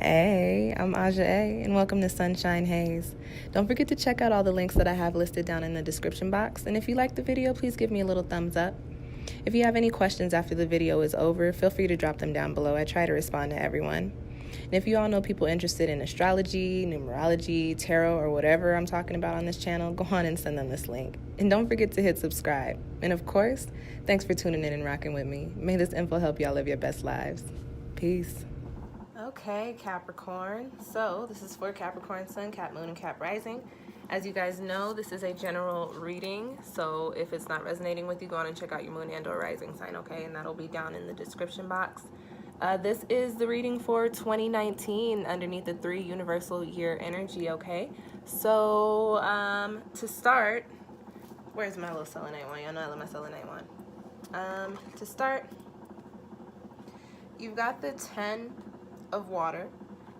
Hey, I'm Aja A, and welcome to Sunshine Haze. Don't forget to check out all the links that I have listed down in the description box, and if you like the video, please give me a little thumbs up. If you have any questions after the video is over, feel free to drop them down below. I try to respond to everyone. And if you all know people interested in astrology, numerology, tarot, or whatever I'm talking about on this channel, go on and send them this link. And don't forget to hit subscribe. And of course, thanks for tuning in and rocking with me. May this info help y'all live your best lives. Peace. Okay, Capricorn. So this is for Capricorn Sun, Cap Moon, and Cap Rising. As you guys know, this is a general reading. So if it's not resonating with you, go on and check out your Moon and or Rising sign, okay? And that'll be down in the description box. This is the reading for 2019 underneath the 3 universal year energy, okay? So to start, where's my little selenite one? Y'all know I love my selenite one. To start, you've got the 10 of water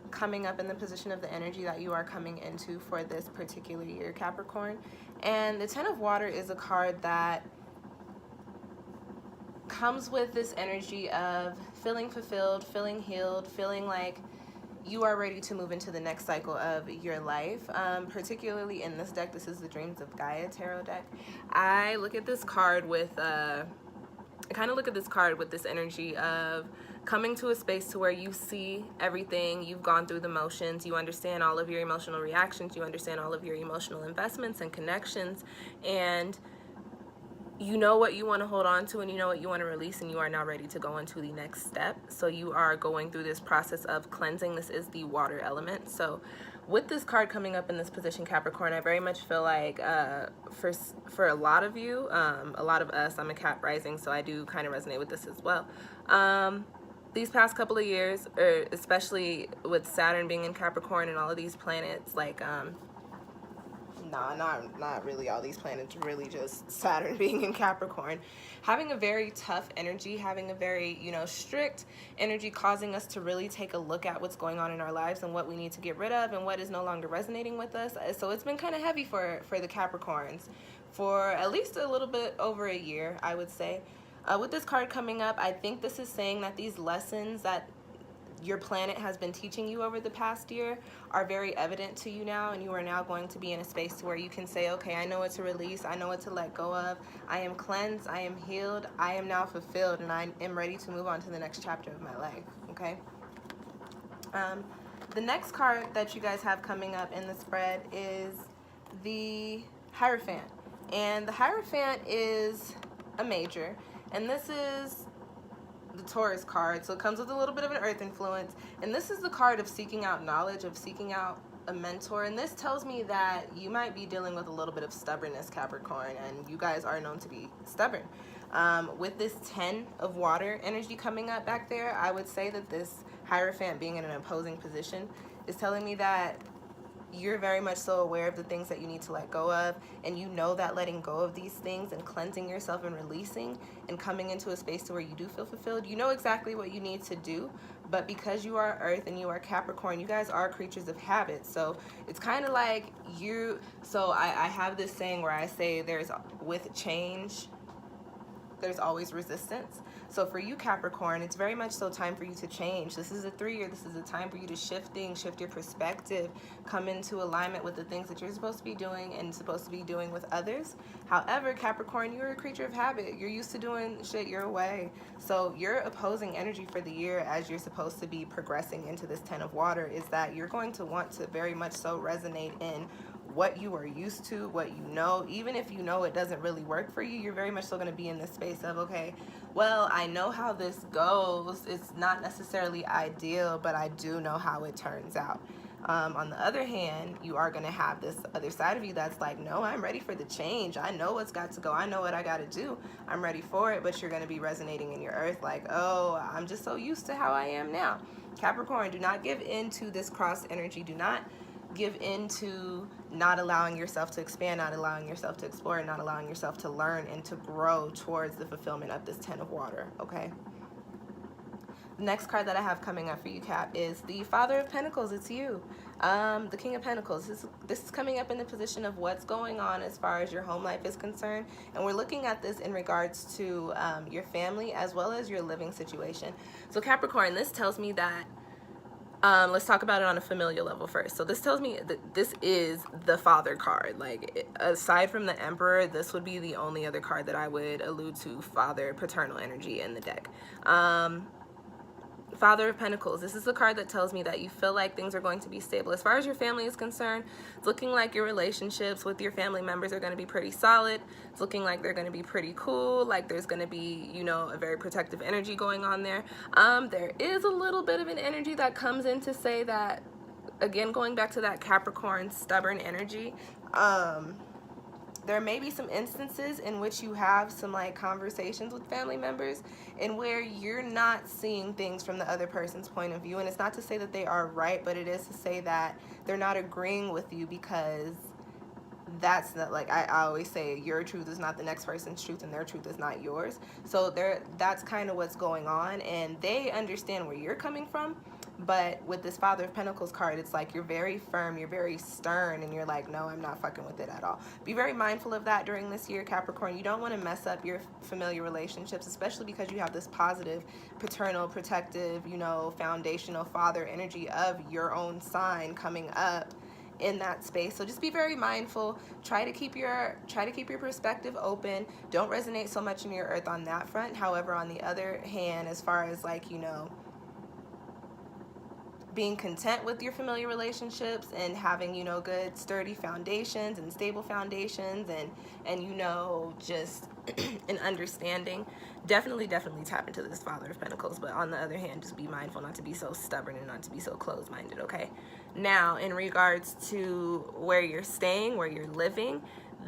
coming up in the position of the energy that you are coming into for this particular year, Capricorn. And the 10 of water is a card that comes with this energy of feeling fulfilled, feeling healed, feeling like you are ready to move into the next cycle of your life. Particularly in this deck, this is the Dreams of Gaia tarot deck. I look at this card with I kind of look at this card with this energy of coming to a space to where you see everything, you've gone through the motions, you understand all of your emotional reactions, you understand all of your emotional investments and connections, and you know what you want to hold on to and you know what you want to release, and you are now ready to go into the next step. So you are going through this process of cleansing. This is the water element. So with this card coming up in this position, Capricorn, I very much feel like for a lot of you, a lot of us, I'm a Cap rising, so I do kind of resonate with this as well. These past couple of years, especially with Saturn being in Capricorn and all of these planets, like not really all these planets, really just Saturn being in Capricorn, having a very tough energy, having a very, strict energy, causing us to really take a look at what's going on in our lives and what we need to get rid of and what is no longer resonating with us. So it's been kind of heavy for the Capricorns for at least a little bit over a year, I would say. With this card coming up, I think this is saying that these lessons that your planet has been teaching you over the past year are very evident to you now, and you are now going to be in a space where you can say, okay, I know what to release, I know what to let go of, I am cleansed, I am healed, I am now fulfilled, and I am ready to move on to the next chapter of my life, okay? The next card that you guys have coming up in the spread is the Hierophant, and the Hierophant is a major, and this is the Taurus card, so it comes with a little bit of an earth influence, and this is the card of seeking out knowledge, of seeking out a mentor, and this tells me that you might be dealing with a little bit of stubbornness, Capricorn, and you guys are known to be stubborn. With this 10 of water energy coming up back there, I would say that this Hierophant being in an opposing position is telling me that you're very much so aware of the things that you need to let go of, and you know that letting go of these things and cleansing yourself and releasing and coming into a space to where you do feel fulfilled, you know exactly what you need to do. But because you are Earth and you are Capricorn, you guys are creatures of habit. So it's kind of like I have this saying where I say with change, there's always resistance. So for you, Capricorn, it's very much so time for you to change. This is a 3-year. This is a time for you to shift things, shift your perspective, come into alignment with the things that you're supposed to be doing and supposed to be doing with others. However, Capricorn, you're a creature of habit. You're used to doing shit your way. So your opposing energy for the year, as you're supposed to be progressing into this 10 of water, is that you're going to want to very much so resonate in what you are used to, what you know. Even if you know it doesn't really work for you, you're very much still going to be in this space of, okay, well, I know how this goes. It's not necessarily ideal, but I do know how it turns out. On the other hand, you are going to have this other side of you that's like, no, I'm ready for the change. I know what's got to go. I know what I got to do. I'm ready for it. But you're going to be resonating in your earth like, oh, I'm just so used to how I am now. Capricorn, do not give in to this cross energy. Do not give into not allowing yourself to expand, not allowing yourself to explore, not allowing yourself to learn and to grow towards the fulfillment of this 10 of water, okay? The next card that I have coming up for you, Cap, is the Father of Pentacles. It's you, the King of Pentacles. This is coming up in the position of what's going on as far as your home life is concerned, and we're looking at this in regards to your family as well as your living situation. So Capricorn, this tells me that Let's talk about it on a familial level first. So this tells me that this is the father card. Like, aside from the Emperor, this would be the only other card that I would allude to father, paternal energy in the deck. Father of Pentacles. This is a card that tells me that you feel like things are going to be stable. As far as your family is concerned, it's looking like your relationships with your family members are going to be pretty solid. It's looking like they're going to be pretty cool. Like there's going to be, you know, a very protective energy going on there. There is a little bit of an energy that comes in to say that, again, going back to that Capricorn stubborn energy, there may be some instances in which you have some like conversations with family members and where you're not seeing things from the other person's point of view. And it's not to say that they are right, but it is to say that they're not agreeing with you, because that's not, like I always say, your truth is not the next person's truth and their truth is not yours. So that's kind of what's going on, and they understand where you're coming from. But with this Father of Pentacles card, it's like you're very firm, you're very stern, and you're like, no, I'm not fucking with it at all. Be very mindful of that during this year, Capricorn. You don't want to mess up your familiar relationships, especially because you have this positive, paternal, protective, you know, foundational father energy of your own sign coming up in that space. So just be very mindful. Try to keep your perspective open. Don't resonate so much in your earth on that front. However, on the other hand, as far as like, you know, being content with your familiar relationships and having, you know, good sturdy foundations and stable foundations and you know, just an understanding, definitely tap into this Father of Pentacles. But on the other hand, just be mindful not to be so stubborn and not to be so closed-minded, okay? Now, in regards to where you're staying, where you're living,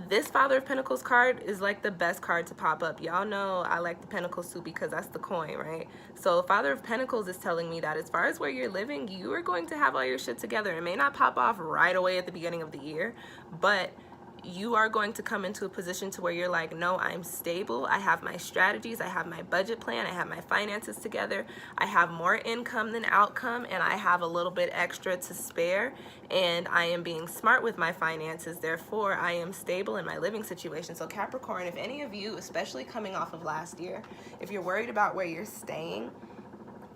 this Father of Pentacles card is like the best card to pop up. Y'all know I like the Pentacles too, because that's the coin, right? So Father of Pentacles is telling me that as far as where you're living, you are going to have all your shit together. It may not pop off right away at the beginning of the year, but you are going to come into a position to where you're like, no, I'm stable. I have my strategies. I have my budget plan. I have my finances together. I have more income than outcome, and I have a little bit extra to spare, and I am being smart with my finances. Therefore, I am stable in my living situation. So Capricorn, if any of you, especially coming off of last year, if you're worried about where you're staying,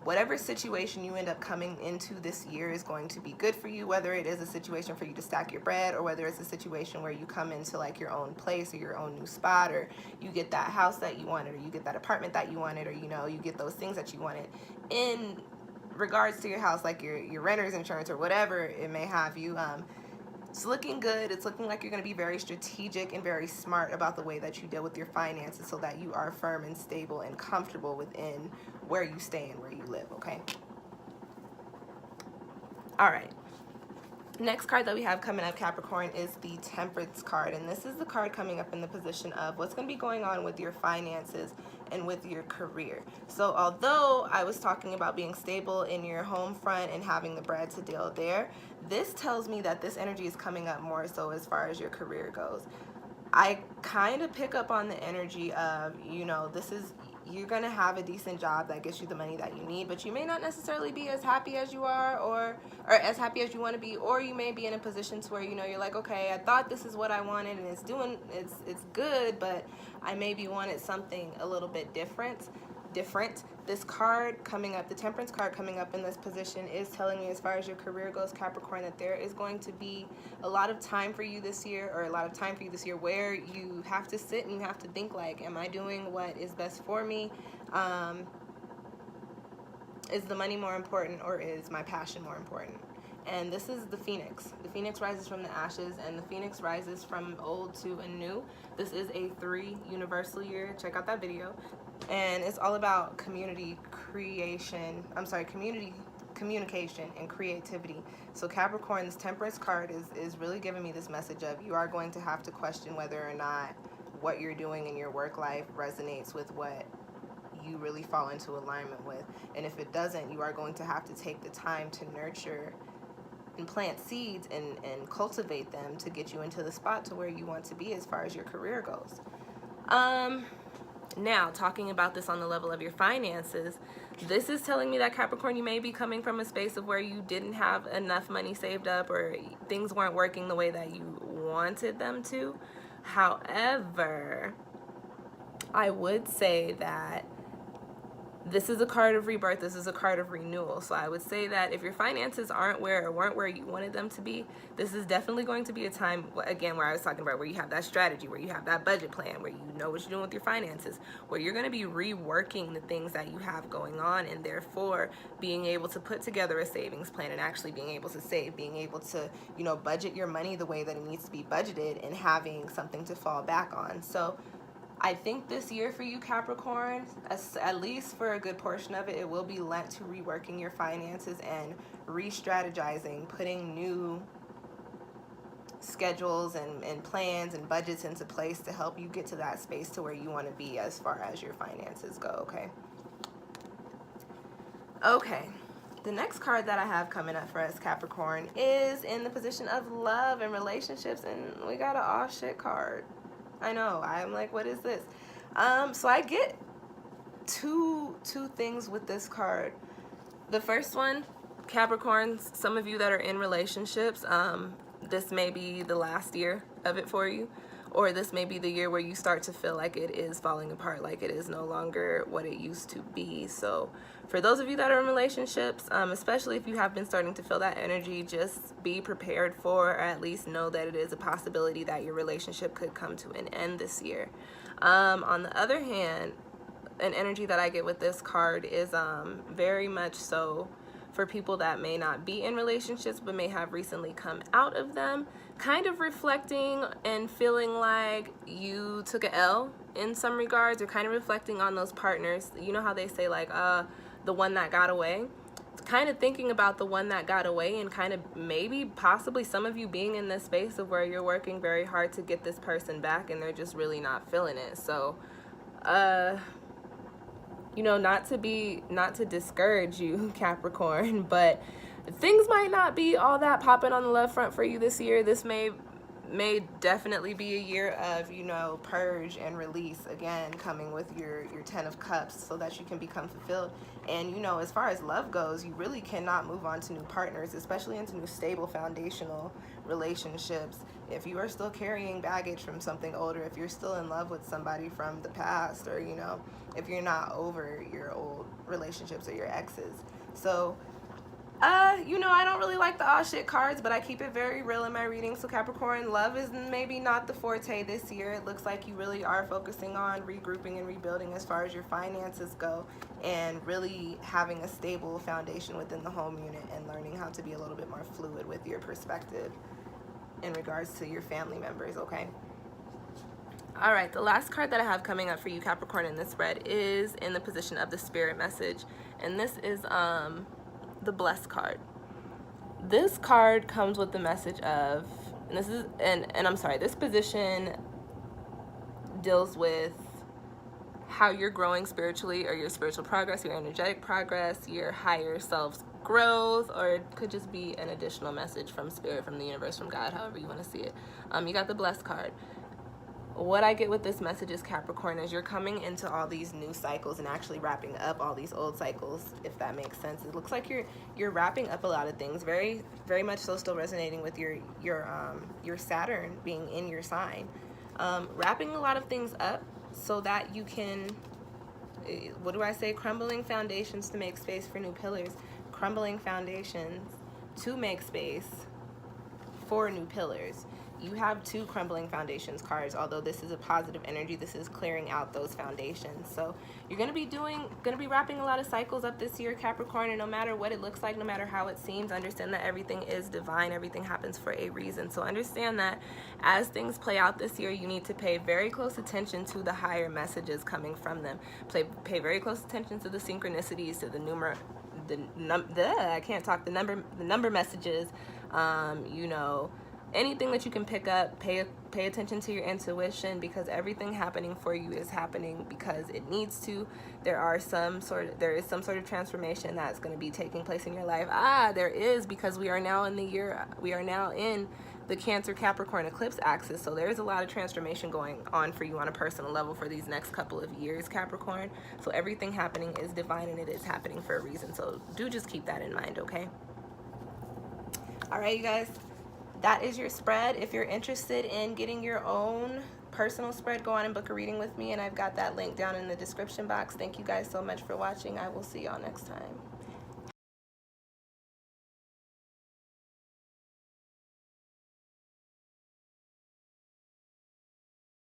whatever situation you end up coming into this year is going to be good for you, whether it is a situation for you to stack your bread, or whether it's a situation where you come into like your own place or your own new spot, or you get that house that you wanted, or you get that apartment that you wanted, or, you know, you get those things that you wanted. In regards to your house, like your renter's insurance or whatever it may have you, it's looking good. It's looking like you're going to be very strategic and very smart about the way that you deal with your finances, so that you are firm and stable and comfortable within where you stay and where you live, okay? All right. Next card that we have coming up, Capricorn, is the Temperance card. And this is the card coming up in the position of what's going to be going on with your finances and with your career. So although I was talking about being stable in your home front and having the bread to deal there, this tells me that this energy is coming up more so as far as your career goes. I kind of pick up on the energy of, you know, you're going to have a decent job that gets you the money that you need, but you may not necessarily be as happy as you are, or as happy as you want to be, or you may be in a position to where, you know, you're like, okay, I thought this is what I wanted and it's good, but I maybe wanted something a little bit different. This card coming up, the Temperance card coming up in this position, is telling me, as far as your career goes, Capricorn, that there is going to be a lot of time for you this year, where you have to sit and you have to think, like, am I doing what is best for me? Is the money more important, or is my passion more important? And this is the Phoenix. The Phoenix rises from the ashes, and the Phoenix rises from old to a new. This is a 3 universal year. Check out that video. And it's all about communication and creativity. So Capricorn's Temperance card is really giving me this message of, you are going to have to question whether or not what you're doing in your work life resonates with what you really fall into alignment with. And if it doesn't, you are going to have to take the time to nurture and plant seeds and cultivate them to get you into the spot to where you want to be as far as your career goes. Now, talking about this on the level of your finances, this is telling me that, Capricorn, you may be coming from a space of where you didn't have enough money saved up, or things weren't working the way that you wanted them to. However, I would say that this is a card of rebirth. This is a card of renewal. So I would say that if your finances aren't where or weren't where you wanted them to be, this is definitely going to be a time, again, where I was talking about, where you have that strategy, where you have that budget plan, where you know what you're doing with your finances, where you're going to be reworking the things that you have going on, and therefore being able to put together a savings plan and actually being able to save, being able to, you know, budget your money the way that it needs to be budgeted, and having something to fall back on. So I think this year for you, Capricorn, at least for a good portion of it, it will be lent to reworking your finances and re-strategizing, putting new schedules and plans and budgets into place to help you get to that space to where you want to be as far as your finances go, okay? Okay, the next card that I have coming up for us, Capricorn, is in the position of love and relationships, and we got an aw shit card. I know, I'm like, what is this? So I get two things with this card. The first one, Capricorns, some of you that are in relationships, this may be the last year of it for you, or this may be the year where you start to feel like it is falling apart, like it is no longer what it used to be. So for those of you that are in relationships, especially if you have been starting to feel that energy, just be prepared for, or at least know that it is a possibility that your relationship could come to an end this year. On the other hand, an energy that I get with this card is very much so for people that may not be in relationships but may have recently come out of them, kind of reflecting and feeling like you took an L in some regards, or kind of reflecting on those partners. You know how they say, like, the one that got away? Kind of thinking about the one that got away, and kind of maybe possibly some of you being in this space of where you're working very hard to get this person back and they're just really not feeling it. So you know, not to discourage you, Capricorn, but things might not be all that popping on the love front for you this year. This may definitely be a year of, you know, purge and release, again, coming with your 10 of Cups, so that you can become fulfilled. And, you know, as far as love goes, you really cannot move on to new partners, especially into new stable foundational relationships, if you are still carrying baggage from something older, if you're still in love with somebody from the past, or, you know, if you're not over your old relationships or your exes. So you know, I don't really like the aw shit cards, but I keep it very real in my reading. So Capricorn, love is maybe not the forte this year. It looks like you really are focusing on regrouping and rebuilding as far as your finances go, and really having a stable foundation within the home unit, and learning how to be a little bit more fluid with your perspective in regards to your family members, okay? All right, the last card that I have coming up for you, Capricorn, in this spread is in the position of the spirit message, and this is the Blessed card. This card comes with the message of, and this is, and I'm sorry, this position deals with how you're growing spiritually, or your spiritual progress, your energetic progress, your higher self's growth, or it could just be an additional message from spirit, from the universe, from God, however you want to see it. You got the Blessed card. What I get with this message is, Capricorn, as you're coming into all these new cycles and actually wrapping up all these old cycles, if that makes sense. It looks like you're wrapping up a lot of things, very much so still resonating with your Saturn being in your sign. Wrapping a lot of things up so that you can, what do I say, crumbling foundations to make space for new pillars, crumbling foundations to make space for new pillars. You have 2 crumbling foundations cards. Although this is a positive energy, this is clearing out those foundations. So you're going to be wrapping a lot of cycles up this year, Capricorn, and no matter what it looks like, no matter how it seems, understand that everything is divine. Everything happens for a reason. So understand that as things play out this year, you need to pay very close attention to the higher messages coming from them. Pay very close attention to the synchronicities, to the number messages, you know, anything that you can pick up. Pay attention to your intuition, because everything happening for you is happening because it needs to. There is some sort of transformation that's going to be taking place in your life. There is, because we are now in the Cancer Capricorn eclipse axis. So there's a lot of transformation going on for you on a personal level for these next couple of years, Capricorn. So everything happening is divine, and it is happening for a reason. So do just keep that in mind, okay? All right, you guys. That is your spread. If you're interested in getting your own personal spread, go on and book a reading with me, and I've got that link down in the description box. Thank you guys so much for watching. I will see y'all next time.